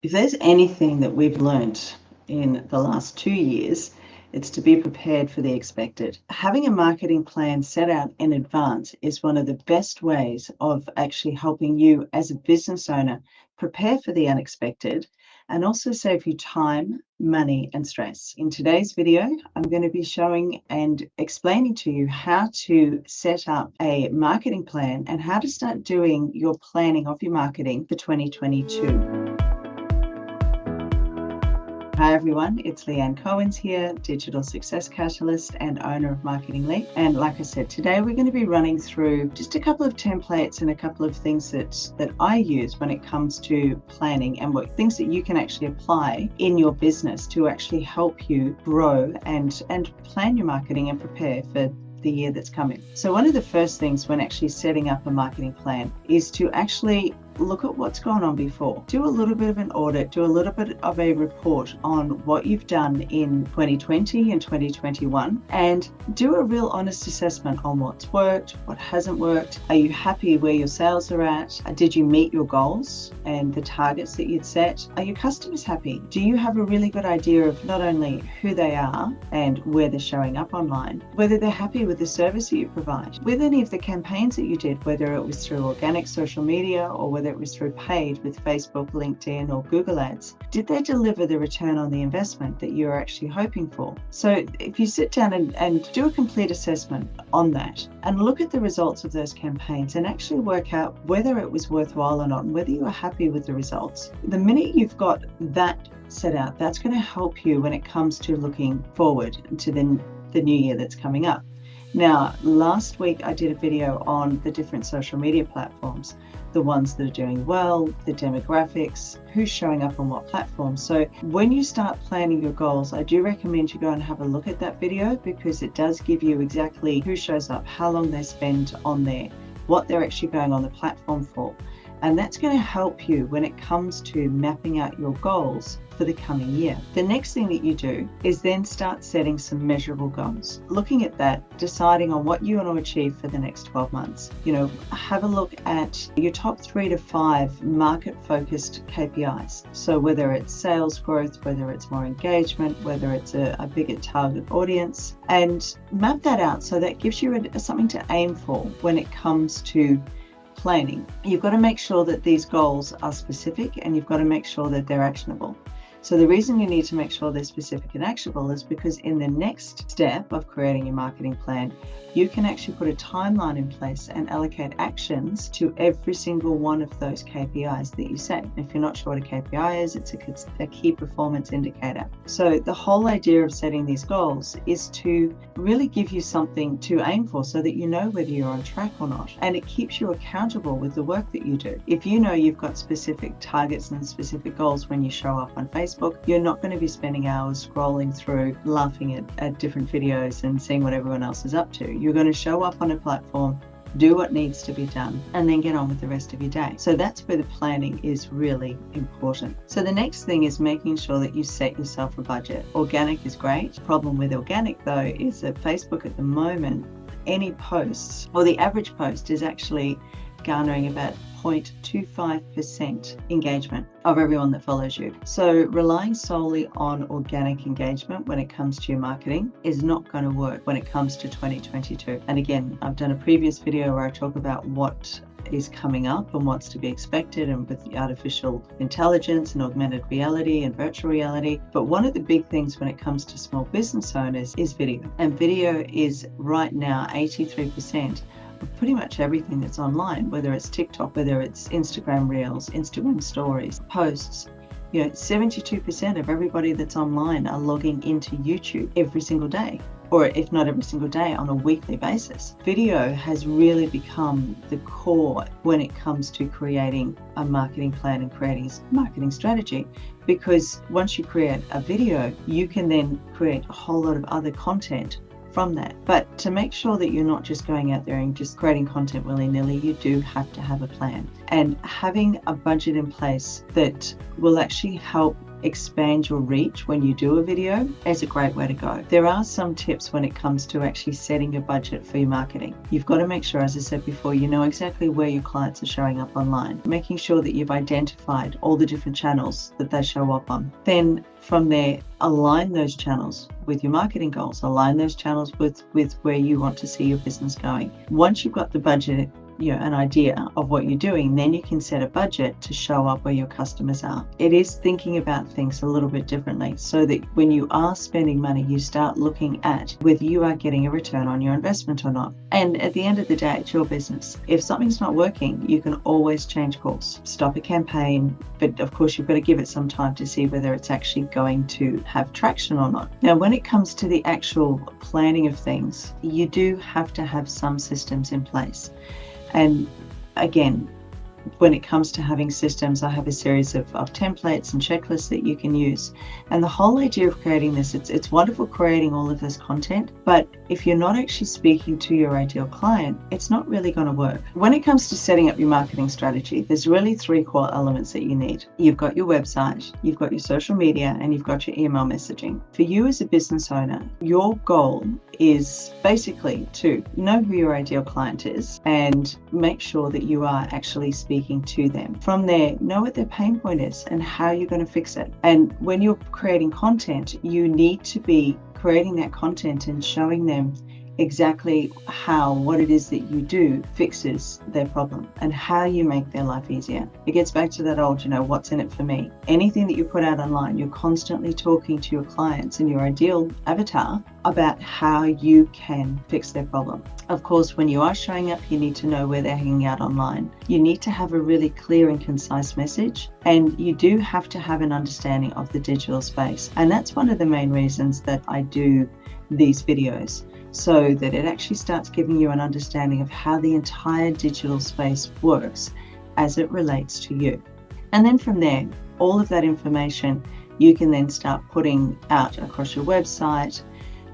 If there's anything that we've learnt in the last 2 years, it's to be prepared for the expected. Having a marketing plan set out in advance is one of the best ways of actually helping you as a business owner prepare for the unexpected and also save you time, money, and stress. In today's video, I'm going to be showing and explaining to you how to set up a marketing plan and how to start doing your planning of your marketing for 2022. Hi everyone, it's Leanne Cohen's here, Digital Success Catalyst and owner of Marketing Leap. And like I said, today we're going to be running through just a couple of templates and a couple of things that I use when it comes to planning and what things that you can actually apply in your business to actually help you grow and plan your marketing and prepare for the year that's coming. So one of the first things when actually setting up a marketing plan is to actually look at what's gone on before. Do a little bit of an audit, do a little bit of a report on what you've done in 2020 and 2021, and do a real honest assessment on what's worked, what hasn't worked. Are you happy where your sales are at? Did you meet your goals and the targets that you'd set? Are your customers happy? Do you have a really good idea of not only who they are and where they're showing up online, whether they're happy with the service that you provide, with any of the campaigns that you did, whether it was through organic social media or whether it was through paid with Facebook, LinkedIn, or Google Ads? Did they deliver the return on the investment that you're actually hoping for? So if you sit down and do a complete assessment on that and look at the results of those campaigns and actually work out whether it was worthwhile or not and whether you are happy with the results, the minute you've got that set out, that's going to help you when it comes to looking forward to the new year that's coming up. Now, last week I did a video on the different social media platforms, the ones that are doing well, the demographics, who's showing up on what platforms. So when you start planning your goals, I do recommend you go and have a look at that video because it does give you exactly who shows up, how long they spend on there, what they're actually going on the platform for. And that's going to help you when it comes to mapping out your goals for the coming year. The next thing that you do is then start setting some measurable goals. Looking at that, deciding on what you want to achieve for the next 12 months. Have a look at your top 3 to 5 market-focused KPIs. So whether it's sales growth, whether it's more engagement, whether it's a bigger target audience, and map that out so that gives you something to aim for when it comes to planning. You've got to make sure that these goals are specific and you've got to make sure that they're actionable. So the reason you need to make sure they're specific and actionable is because in the next step of creating your marketing plan, you can actually put a timeline in place and allocate actions to every single one of those KPIs that you set. If you're not sure what a KPI is, it's a key performance indicator. So the whole idea of setting these goals is to really give you something to aim for so that you know whether you're on track or not. And it keeps you accountable with the work that you do. If you know you've got specific targets and specific goals when you show up on Facebook, you're not going to be spending hours scrolling through, laughing at different videos and seeing what everyone else is up to. You're going to show up on a platform, do what needs to be done, and then get on with the rest of your day. So that's where the planning is really important. So the next thing is making sure that you set yourself a budget. Organic is great. The problem with organic though is that Facebook at the moment, any posts, or the average post is actually garnering about 0.25% engagement of everyone that follows you. So relying solely on organic engagement when it comes to your marketing is not going to work when it comes to 2022. And again, I've done a previous video where I talk about what is coming up and what's to be expected and with the artificial intelligence and augmented reality and virtual reality. But one of the big things when it comes to small business owners is video. And video is right now 83% of pretty much everything that's online, whether it's TikTok, whether it's Instagram Reels, Instagram Stories, posts. 72% of everybody that's online are logging into YouTube every single day, or if not every single day, on a weekly basis. Video has really become the core when it comes to creating a marketing plan and creating a marketing strategy, because once you create a video, you can then create a whole lot of other content from that. But to make sure that you're not just going out there and just creating content willy-nilly, you do have to have a plan. And having a budget in place that will actually help expand your reach when you do a video is a great way to go. There are some tips when it comes to actually setting a budget for your marketing. You've got to make sure, as I said before, you know exactly where your clients are showing up online, making sure that you've identified all the different channels that they show up on. Then from there, align those channels with your marketing goals, align those channels with where you want to see your business going. Once you've got the budget, an idea of what you're doing, then you can set a budget to show up where your customers are. It is thinking about things a little bit differently so that when you are spending money, you start looking at whether you are getting a return on your investment or not. And at the end of the day, it's your business. If something's not working, you can always change course, stop a campaign, but of course you've got to give it some time to see whether it's actually going to have traction or not. Now, when it comes to the actual planning of things, you do have to have some systems in place. And again, when it comes to having systems, I have a series of templates and checklists that you can use. And the whole idea of creating this, it's wonderful creating all of this content, but if you're not actually speaking to your ideal client, it's not really going to work. When it comes to setting up your marketing strategy, there's really 3 core elements that you need. You've got your website, you've got your social media, and you've got your email messaging. For you as a business owner, your goal is basically to know who your ideal client is and make sure that you are actually speaking to them. From there, know what their pain point is and how you're going to fix it. And when you're creating content, you need to be creating that content and showing them exactly how what it is that you do fixes their problem and how you make their life easier. It gets back to that old, what's in it for me? Anything that you put out online, you're constantly talking to your clients and your ideal avatar about how you can fix their problem. Of course, when you are showing up, you need to know where they're hanging out online. You need to have a really clear and concise message, and you do have to have an understanding of the digital space. And that's one of the main reasons that I do these videos, so that it actually starts giving you an understanding of how the entire digital space works as it relates to you. And then from there, all of that information you can then start putting out across your website,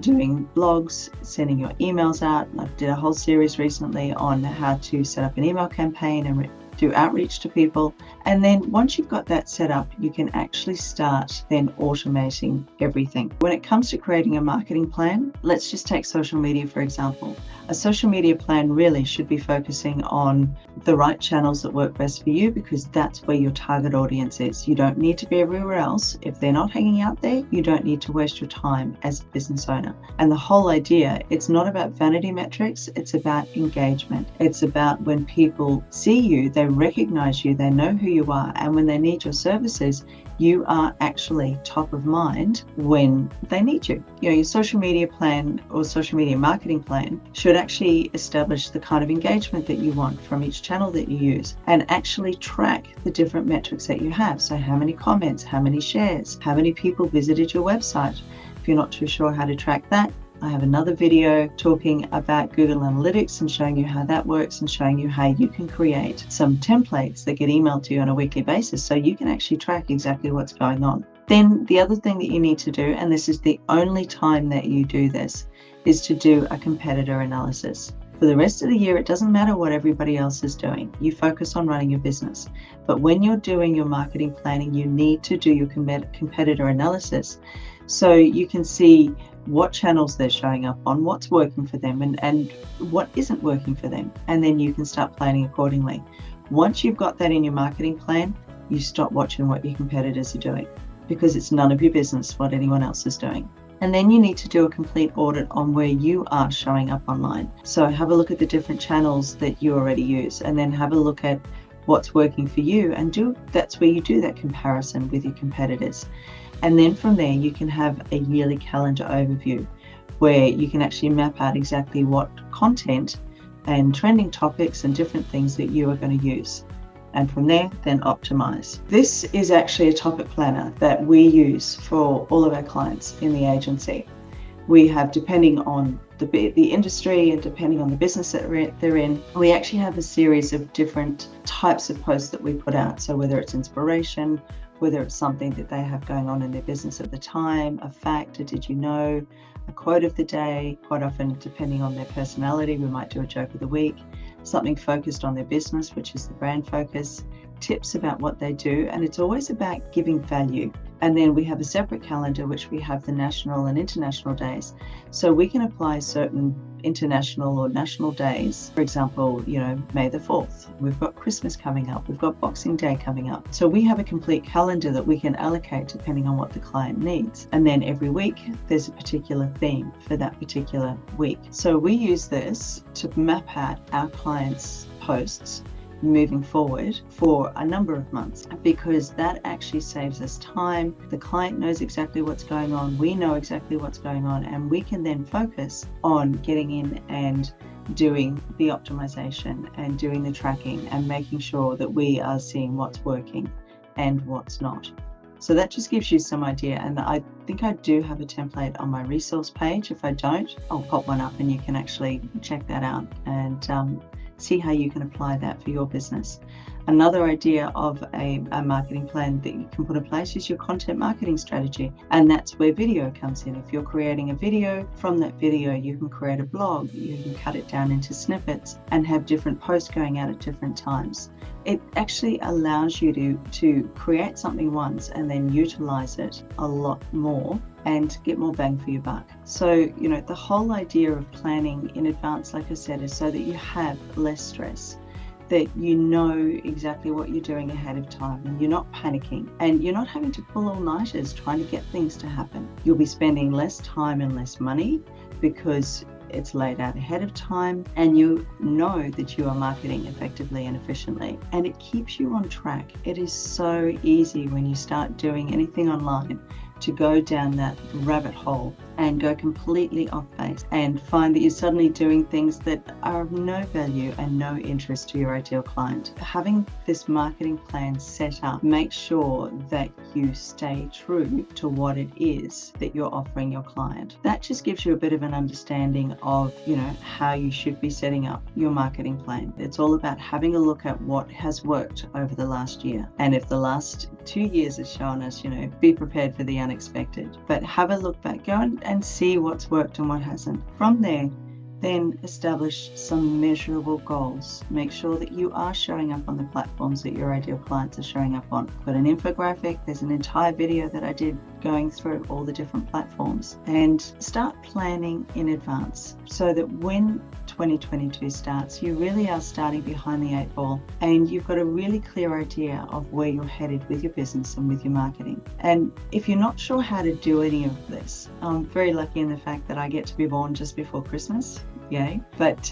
doing blogs, sending your emails out. I did a whole series recently on how to set up an email campaign and do outreach to people. And then once you've got that set up, you can actually start then automating everything. When it comes to creating a marketing plan, let's just take social media, for example. A social media plan really should be focusing on the right channels that work best for you, because that's where your target audience is. You don't need to be everywhere else. If they're not hanging out there, you don't need to waste your time as a business owner. And the whole idea, it's not about vanity metrics, it's about engagement. It's about when people see you, they recognize you, they know who you are, and when they need your services, you are actually top of mind when they need you. Your social media plan or social media marketing plan should actually establish the kind of engagement that you want from each channel that you use and actually track the different metrics that you have. So how many comments, how many shares, how many people visited your website. If you're not too sure how to track that, I have another video talking about Google Analytics and showing you how that works and showing you how you can create some templates that get emailed to you on a weekly basis so you can actually track exactly what's going on. Then the other thing that you need to do, and this is the only time that you do this, is to do a competitor analysis. For the rest of the year, it doesn't matter what everybody else is doing. You focus on running your business. But when you're doing your marketing planning, you need to do your competitor analysis so you can see what channels they're showing up on, what's working for them and what isn't working for them. And then you can start planning accordingly. Once you've got that in your marketing plan, you stop watching what your competitors are doing because it's none of your business what anyone else is doing. And then you need to do a complete audit on where you are showing up online. So have a look at the different channels that you already use and then have a look at what's working for you, and that's where you do that comparison with your competitors. And then from there, you can have a yearly calendar overview where you can actually map out exactly what content and trending topics and different things that you are going to use. And from there, then optimize. This is actually a topic planner that we use for all of our clients in the agency. We have, depending on the industry and depending on the business that they're in, we actually have a series of different types of posts that we put out. So whether it's inspiration, whether it's something that they have going on in their business at the time, a fact, a did you know, a quote of the day, quite often depending on their personality, we might do a joke of the week, something focused on their business, which is the brand focus, tips about what they do, and it's always about giving value. And then we have a separate calendar, which we have the national and international days. So we can apply certain international or national days. For example, May the 4th. We've got Christmas coming up. We've got Boxing Day coming up. So we have a complete calendar that we can allocate depending on what the client needs. And then every week, there's a particular theme for that particular week. So we use this to map out our clients' posts moving forward for a number of months, because that actually saves us time. The client knows exactly what's going on, we know exactly what's going on, and we can then focus on getting in and doing the optimization and doing the tracking and making sure that we are seeing what's working and what's not. So that just gives you some idea, and I think I do have a template on my resource page. If I don't, I'll pop one up and you can actually check that out and see how you can apply that for your business. Another idea of a marketing plan that you can put in place is your content marketing strategy. And that's where video comes in. If you're creating a video, from that video, you can create a blog, you can cut it down into snippets and have different posts going out at different times. It actually allows you to create something once and then utilize it a lot more and get more bang for your buck. So, the whole idea of planning in advance, like I said, is so that you have less stress, that you know exactly what you're doing ahead of time and you're not panicking and you're not having to pull all-nighters trying to get things to happen. You'll be spending less time and less money because it's laid out ahead of time and you know that you are marketing effectively and efficiently, and it keeps you on track. It is so easy when you start doing anything online to go down that rabbit hole and go completely off base and find that you're suddenly doing things that are of no value and no interest to your ideal client. Having this marketing plan set up, make sure that you stay true to what it is that you're offering your client. That just gives you a bit of an understanding of, how you should be setting up your marketing plan. It's all about having a look at what has worked over the last year. And if the last 2 years has shown us, be prepared for the unexpected. But have a look back, go and see what's worked and what hasn't. From there, then establish some measurable goals. Make sure that you are showing up on the platforms that your ideal clients are showing up on. Got an infographic, there's an entire video that I did going through all the different platforms, and start planning in advance so that when 2022 starts, you really are starting behind the 8 ball and you've got a really clear idea of where you're headed with your business and with your marketing. And if you're not sure how to do any of this, I'm very lucky in the fact that I get to be born just before Christmas. Yay. But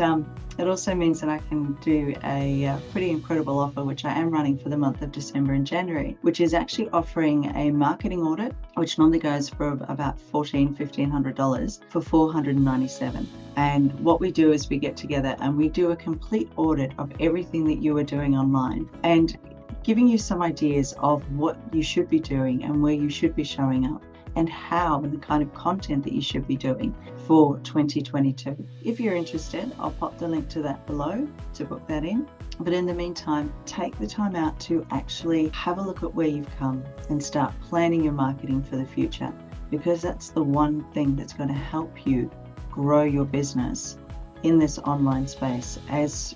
it also means that I can do a pretty incredible offer, which I am running for the month of December and January, which is actually offering a marketing audit, which normally goes for about $1,500 for $497. And what we do is we get together and we do a complete audit of everything that you are doing online and giving you some ideas of what you should be doing and where you should be showing up, and how and the kind of content that you should be doing for 2022. If you're interested, I'll pop the link to that below to book that in. But in the meantime, take the time out to actually have a look at where you've come and start planning your marketing for the future, because that's the one thing that's going to help you grow your business in this online space as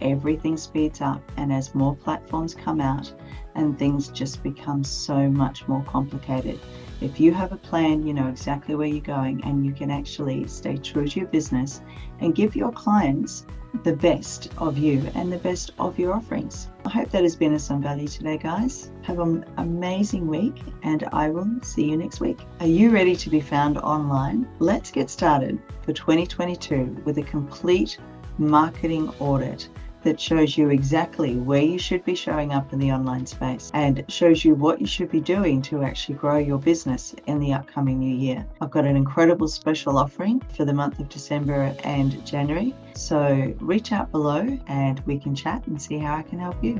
everything speeds up and as more platforms come out and things just become so much more complicated. If you have a plan, you know exactly where you're going and you can actually stay true to your business and give your clients the best of you and the best of your offerings. I hope that has been of some value today, guys. Have an amazing week and I will see you next week. Are you ready to be found online? Let's get started for 2022 with a complete marketing audit that shows you exactly where you should be showing up in the online space and shows you what you should be doing to actually grow your business in the upcoming new year. I've got an incredible special offering for the month of December and January. So reach out below and we can chat and see how I can help you.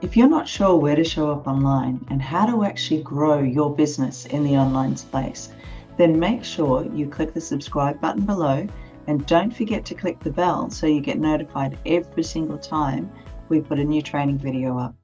If you're not sure where to show up online and how to actually grow your business in the online space, then make sure you click the subscribe button below and don't forget to click the bell so you get notified every single time we put a new training video up.